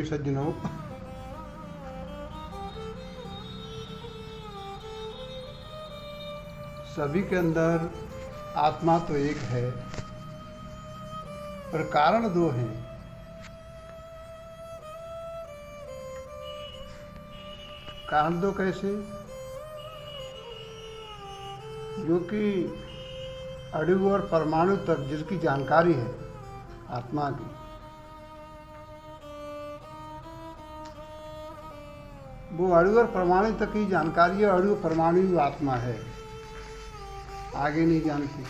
सज्जनों, सभी के अंदर आत्मा तो एक है, पर कारण दो हैं। कारण दो कैसे? जो कि अणु और परमाणु तक जिसकी जानकारी है आत्मा की, वो अणु और परमाणु तक की जानकारी है। अणु परमाणु आत्मा है, आगे नहीं जानती।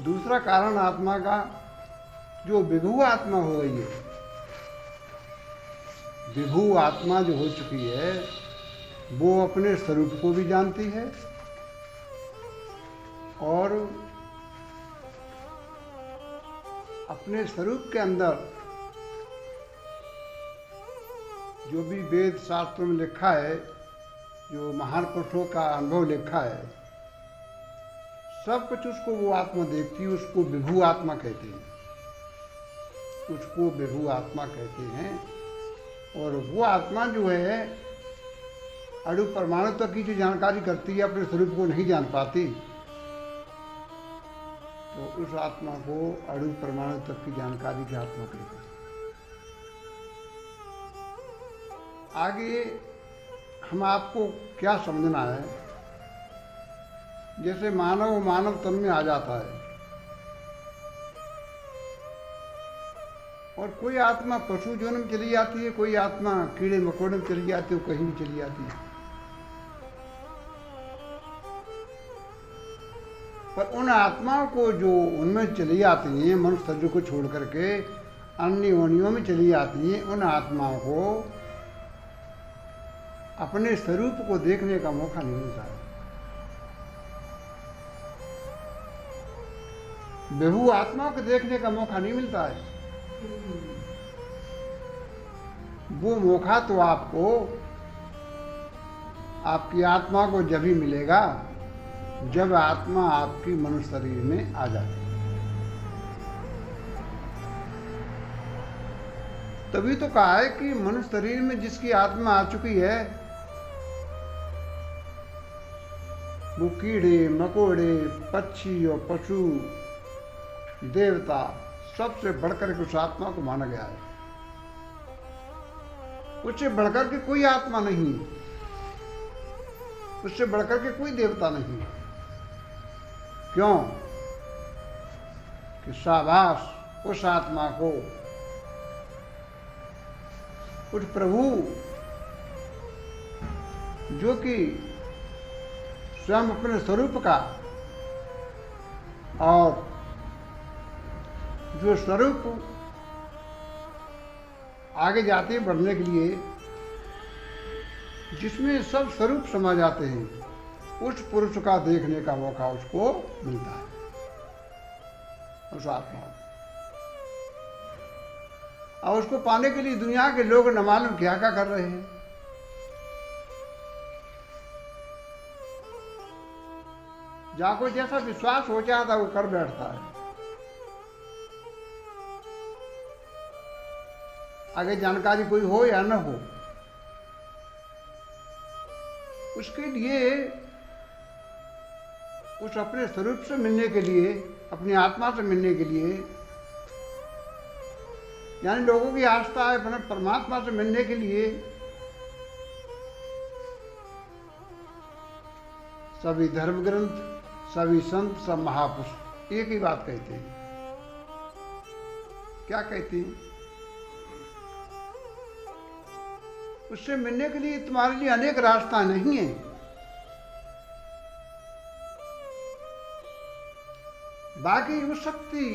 दूसरा कारण आत्मा का, जो विभू आत्मा हो गई है, विभू आत्मा जो हो चुकी है, वो अपने स्वरूप को भी जानती है और अपने स्वरूप के अंदर जो भी वेद शास्त्रों में लिखा है, जो महान पुरुषों का अनुभव लिखा है, सब कुछ उसको वो आत्मा देखती है। उसको विभू आत्मा कहते हैं, उसको विभू आत्मा कहते हैं। और वो आत्मा जो है अणु परमाणु तक की जो जानकारी करती है, अपने स्वरूप को नहीं जान पाती, तो उस आत्मा को अणु परमाणु तक की जानकारी की आत्मा कहते हैं। आगे हम आपको क्या समझना है, जैसे मानव तन में आ जाता है और कोई आत्मा पशु जन्म में चली जाती है, कोई आत्मा कीड़े मकोड़े में चली जाती है, कहीं भी चली जाती है। पर उन आत्माओं को जो उनमें चली जाती हैं, मनुष्य शरीर को छोड़ करके अन्य योनियों में चली जाती हैं, उन आत्माओं को अपने स्वरूप को देखने का मौका नहीं मिलता है। विभू आत्मा को देखने का मौका नहीं मिलता है। वो मौका तो आपको, आपकी आत्मा को जब ही मिलेगा जब आत्मा आपकी मनुष्य शरीर में आ जाती है। तभी तो कहा है कि मनुष्य शरीर में जिसकी आत्मा आ चुकी है, वो कीड़े मकोड़े, पक्षी और पशु, देवता, सबसे बढ़कर के उस आत्मा को माना गया है। उससे बढ़कर के कोई आत्मा नहीं, उससे बढ़कर के कोई देवता नहीं। क्यों? कि शाबाश उस आत्मा को, उस प्रभु जो कि स्वयं अपने स्वरूप का, और जो स्वरूप आगे जाते बढ़ने के लिए, जिसमें सब स्वरूप समा जाते हैं, उस पुरुष का देखने का मौका उसको मिलता है, उस आत्मा को। और उसको पाने के लिए दुनिया के लोग न मालूम क्या क्या कर रहे हैं। जाको जैसा विश्वास हो जाता वो कर बैठता है। आगे जानकारी कोई हो या न हो, उसके लिए, उस अपने स्वरूप से मिलने के लिए, अपनी आत्मा से मिलने के लिए, यानी लोगों की आस्था है अपने परमात्मा से मिलने के लिए, सभी धर्म ग्रंथ, सभी संत, सब महापुरुष एक ही बात कहते हैं। क्या कहते हैं? उससे मिलने के लिए तुम्हारे लिए अनेक रास्ता नहीं है। बाकी उस शक्ति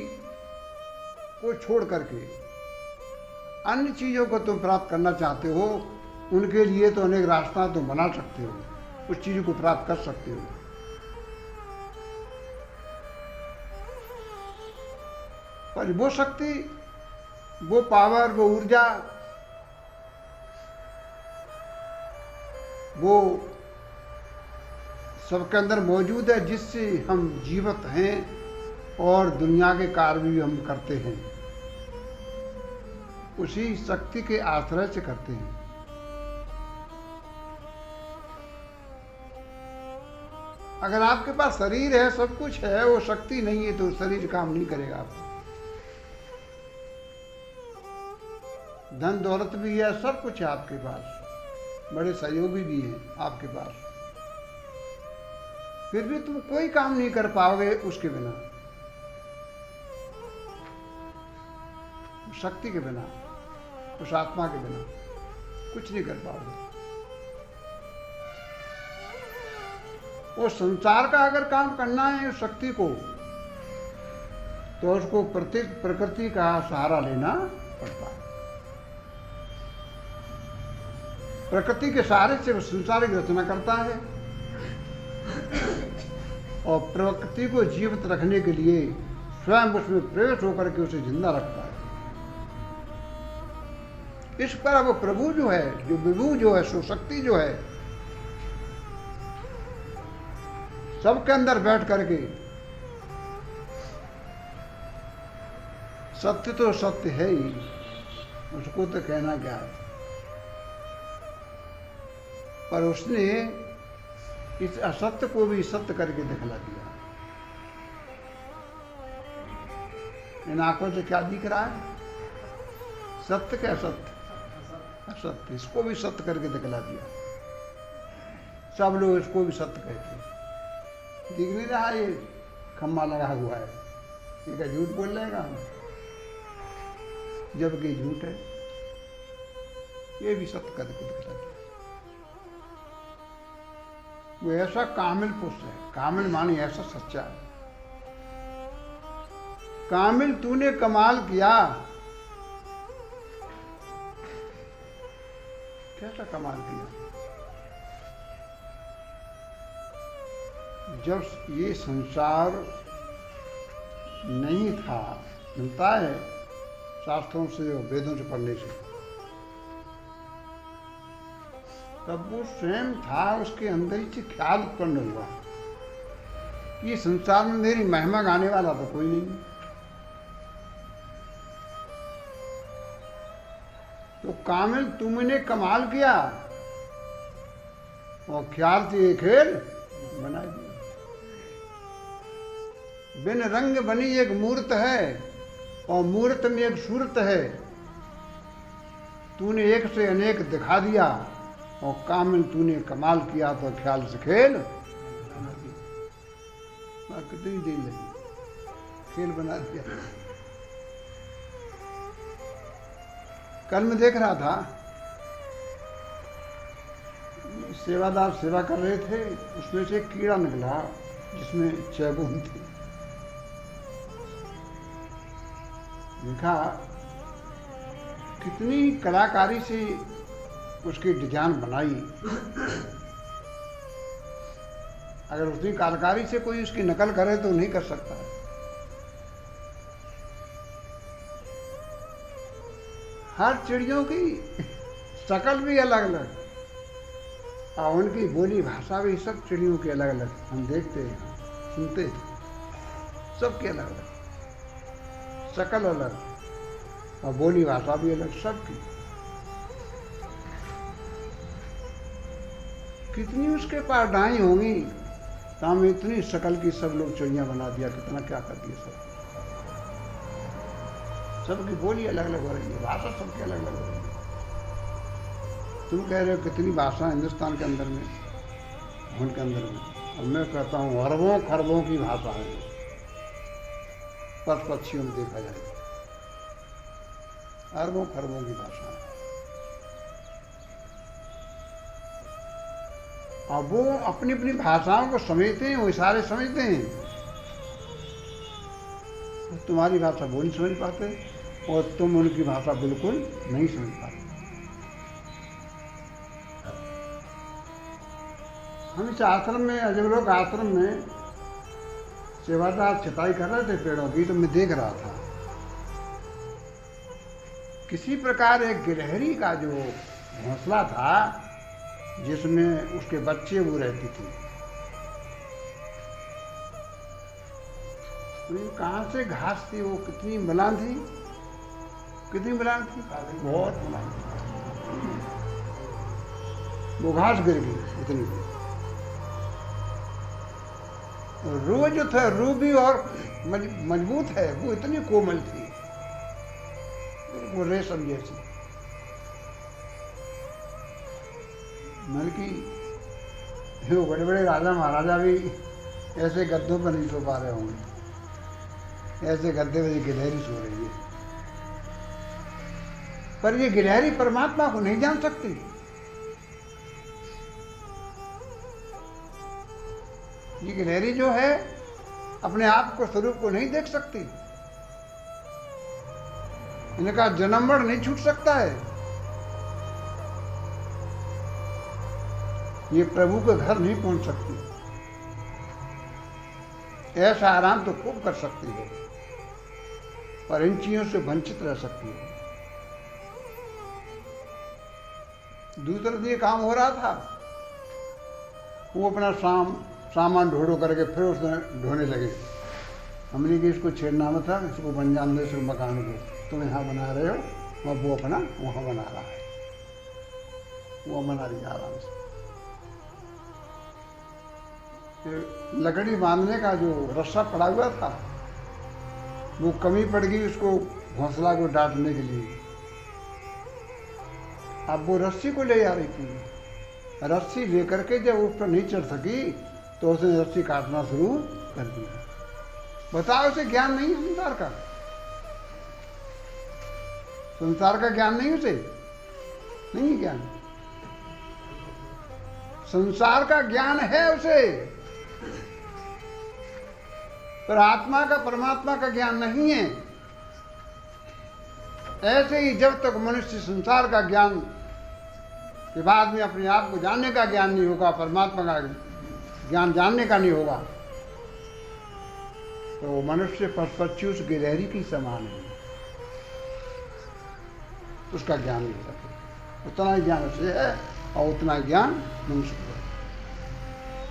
को छोड़ करके अन्य चीजों को तुम प्राप्त करना चाहते हो, उनके लिए तो अनेक रास्ता तुम बना सकते हो, उस चीज को प्राप्त कर सकते हो। पर वो शक्ति, वो पावर, वो ऊर्जा, वो सबके अंदर मौजूद है, जिससे हम जीवित हैं और दुनिया के कार्य भी हम करते हैं। उसी शक्ति के आश्रय से करते हैं। अगर आपके पास शरीर है, सब कुछ है, वो शक्ति नहीं है तो शरीर काम नहीं करेगा आपको। धन दौलत भी है, सब कुछ है आपके पास, बड़े सहयोगी भी हैं आपके पास, फिर भी तुम कोई काम नहीं कर पाओगे उसके बिना, उस शक्ति के बिना, उस आत्मा के बिना कुछ नहीं कर पाओगे। वो संसार का अगर काम करना है उस शक्ति को, तो उसको प्रकृति का सहारा लेना पड़ता है। प्रकृति के सहारे से वो संसार की रचना करता है और प्रकृति को जीवित रखने के लिए स्वयं उसमें प्रवेश होकर के उसे जिंदा रखता है। इस पर वो प्रभु जो है, जो विभु जो है, सो शक्ति जो है, सबके अंदर बैठ करके, सत्य तो सत्य है ही, उसको तो कहना क्या है, पर उसने इस असत्य को भी सत्य करके दिखला दिया। इन आंखों से क्या दिख रहा है? सत्य क्या असत्य? असत्य, इसको भी सत्य करके दिखला दिया। सब लोग इसको भी सत्य कहते हैं। दिख नहीं रहा ये खम्मा लगा हुआ है, ये क्या झूठ बोल रहेगा हम, जबकि झूठ है, ये भी सत्य करके दिखला दिया। वो ऐसा कामिल पुरुष है, कामिल मानी ऐसा सच्चा है। कामिल तूने कमाल किया, कैसा कमाल किया? जब ये संसार नहीं था, मिलता है शास्त्रों से और वेदों से पढ़ने से, तब वो स्वयं था, उसके अंदर ही से ख्याल उत्पन्न हुआ कि संसार में मेरी महिमा गाने वाला तो कोई नहीं। तो कामिल तुमने कमाल किया और ख्याल से ये खेल बना दिया। बिन रंग बनी एक मूर्त है और मूर्त में एक सूरत है, तूने एक से अनेक दिखा दिया और कामिल तूने कमाल किया तो ख्याल से खेल बना दिया। कितनी देर लगी, खेल बना दिया। कल मैं देख रहा था, सेवादार सेवा कर रहे थे, उसमें से एक कीड़ा निकला जिसमें 6 बूंद थी। देखा कितनी कलाकारी से उसकी डिजाइन बनाई। अगर उतनी कलाकारी से कोई उसकी नकल करे तो नहीं कर सकता। हर चिड़ियों की शकल भी अलग अलग और उनकी बोली भाषा भी सब चिड़ियों की अलग अलग, हम देखते हैं, सुनते हैं, सबकी अलग अलग शकल अलग और बोली भाषा भी अलग सबकी। कितनी उसके पास डाई होंगी, ताम इतनी शकल की सब लोग चिड़िया बना दिया, कितना क्या कर दिया सब। सबकी बोली अलग अलग हो रही है, भाषा सबकी अलग अलग हो रही है। तुम कह रहे हो कितनी भाषा हिंदुस्तान के अंदर में, उनके अंदर में, और मैं कहता हूँ अरबों खरबों की भाषा है, पशु पक्षियों में देखा जाए अरबों खरबों की भाषा है। और वो अपनी अपनी भाषाओं को समझते हैं, वो इशारे समझते हैं। तुम्हारी भाषा वो नहीं समझ पाते और तुम उनकी भाषा बिल्कुल नहीं समझ पाते। हम इस आश्रम में, अजगलोक आश्रम में सेवादार छटाई कर रहे थे पेड़ों की, तो मैं देख रहा था किसी प्रकार एक गिलहरी का जो घोंसला था जिसमें उसके बच्चे वो रहती थी, तो कहाँ से घास थी, वो कितनी मलान थी, कितनी मिलान थी, बहुत मिलान थी। वो घास गिर गई इतनी। रूह जो था, रूह भी और मजबूत है, वो इतनी कोमल थी, वो रेशम जैसी। मतलब कि वो बड़े बड़े राजा महाराजा भी ऐसे गद्दों पर नहीं सो पा रहे होंगे, ऐसे गद्दे में गिलहरी सो रही है। पर ये गिलहरी परमात्मा को नहीं जान सकती। ये गिलहरी जो है अपने आप को, स्वरूप को नहीं देख सकती। इनका जन्म मरण नहीं छूट सकता है। ये प्रभु के घर नहीं पहुंच सकती। ऐसा आराम तो खूब कर सकती है, पर इन चीजों से वंचित रह सकती है। दूसरा दिन ये काम हो रहा था, वो अपना सामान ढोड़ो करके फिर उसने ढोने लगे। हमने कि इसको छेड़ना मत था, इसको बन जान दो, इस मकान को तुम यहाँ बना रहे हो, वह वो अपना वहाँ बना रहा है, वो बना रही आराम से। लकड़ी बांधने का जो रस्सा पड़ा हुआ था, वो कमी पड़ गई उसको घोंसला को डांटने के लिए। अब वो रस्सी को ले जा रही थी, रस्सी लेकर के जब उस पर नहीं चढ़ सकी तो उसने रस्सी काटना शुरू कर दिया। बताओ, उसे ज्ञान नहीं है संसार का, संसार का ज्ञान नहीं, उसे नहीं है ज्ञान। संसार का ज्ञान है उसे, पर आत्मा का, परमात्मा का ज्ञान नहीं है। ऐसे ही जब तक मनुष्य संसार का ज्ञान के बाद में अपने आप को जानने का ज्ञान नहीं होगा, परमात्मा का ज्ञान जानने का नहीं होगा, तो मनुष्य पशु उस गिलहरी की समान है, उसका ज्ञान नहीं हो सके। उतना ही ज्ञान उसे है और उतना ही ज्ञान मनुष्य को है।